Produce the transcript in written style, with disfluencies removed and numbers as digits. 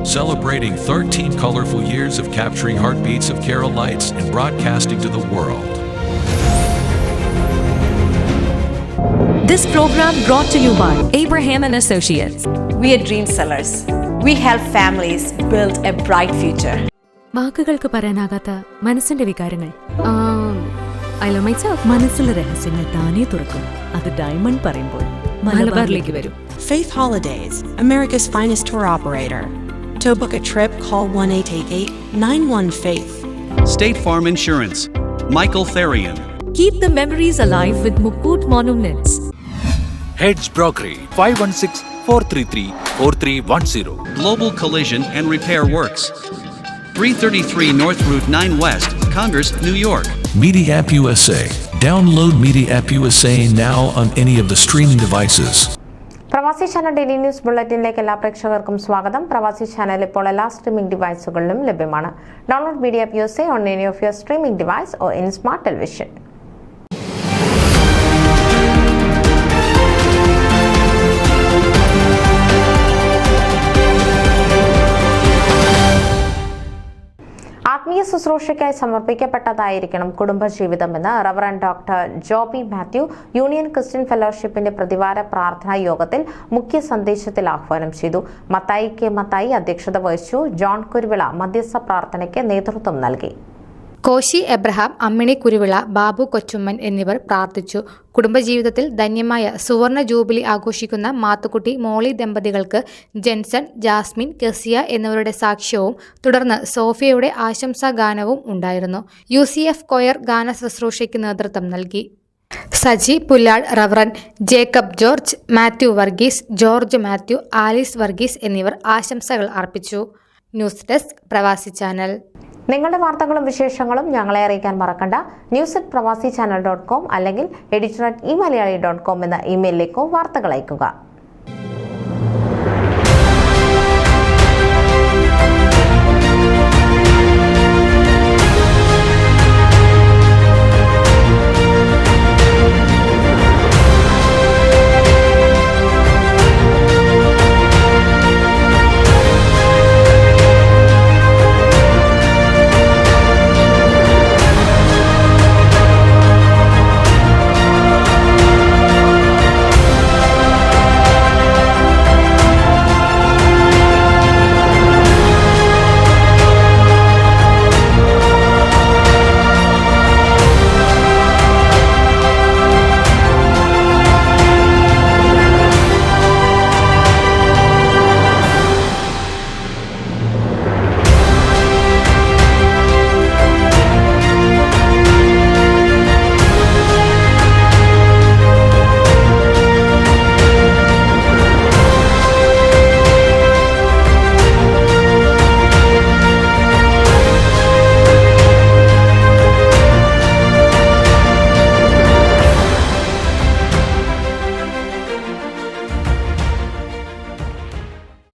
celebrating 13 colorful years of capturing heartbeats of Kerala lights and broadcasting to the world. This program brought to you by Abraham and Associates. We are dream sellers. We help families build a bright future. വാക്കുകൾക്ക് പറയാനാകാത്ത മനസ്സിന്റെ വികാരങ്ങൾ മനസ്സിലെ രഹസ്യങ്ങൾ താനേ തുറക്കും. അത് diamond പറയുമ്പോൾ മലബാറിലേക്ക് വരും. Faith Holidays, America's finest tour operator. To book a trip, call 1-888-91-FAITH. State Farm Insurance, Michael Therian. Keep the memories alive with Mukut Monuments. Heads Brokery 516-433-4310. Global Collision and Repair Works, 333 North Route 9 West, Congress, New York. Media App USA. Download Media App USA now on any of the streaming devices. പ്രവാസി channel daily news ബുള്ളറ്റിനിലേക്ക് എല്ലാ പ്രേക്ഷകർക്കും സ്വാഗതം. പ്രവാസി channel ഇപ്പോൾ എല്ലാ streaming ഡിവൈസുകളിലും ലഭ്യമാണ്. Download media app USA on any of your streaming device or in smart television. ആത്മീയ ശുശ്രൂഷയ്ക്കായി സമർപ്പിക്കപ്പെട്ടതായിരിക്കണം കുടുംബജീവിതമെന്ന് reverend doctor Joby Mathew union Christian ഫെലോഷിപ്പിന്റെ പ്രതിവാര പ്രാർത്ഥനാ യോഗത്തിൽ മുഖ്യ സന്ദേശത്തിൽ ആഹ്വാനം ചെയ്തു. മത്തായി കെ മത്തായി അധ്യക്ഷത വഹിച്ചു. ജോൺ കുരുവിള മധ്യസ്ഥ പ്രാർത്ഥനയ്ക്ക് നേതൃത്വം നൽകി. കോശി എബ്രഹാം, അമ്മിണി കുരുവിള, ബാബു കൊച്ചുമ്മൻ എന്നിവർ പ്രാർത്ഥിച്ചു. കുടുംബജീവിതത്തിൽ ധന്യമായ സുവർണ ജൂബിലി ആഘോഷിക്കുന്ന മാത്തുക്കുട്ടി മോളി ദമ്പതികൾക്ക് ജെൻസൺ, ജാസ്മിൻ, കെസിയ എന്നിവരുടെ സാക്ഷ്യവും തുടർന്ന് സോഫിയയുടെ ആശംസാ ഗാനവും ഉണ്ടായിരുന്നു. UCF കൊയർ ഗാന ശുശ്രൂഷയ്ക്ക് നേതൃത്വം നൽകി. Saji Pullad, reverend Jacob George, Mathew Varghese, George Mathew, Alice Varghese എന്നിവർ ആശംസകൾ അർപ്പിച്ചു. ന്യൂസ് ഡെസ്ക് പ്രവാസി ചാനൽ. നിങ്ങളുടെ വാർത്തകളും വിശേഷങ്ങളും ഞങ്ങളെ അറിയിക്കാൻ മറക്കണ്ട. news@pravasichannel.com അല്ലെങ്കിൽ editor@eMalayali.com എന്ന ഇമെയിലിലേക്കോ വാർത്തകൾ അയയ്ക്കുക.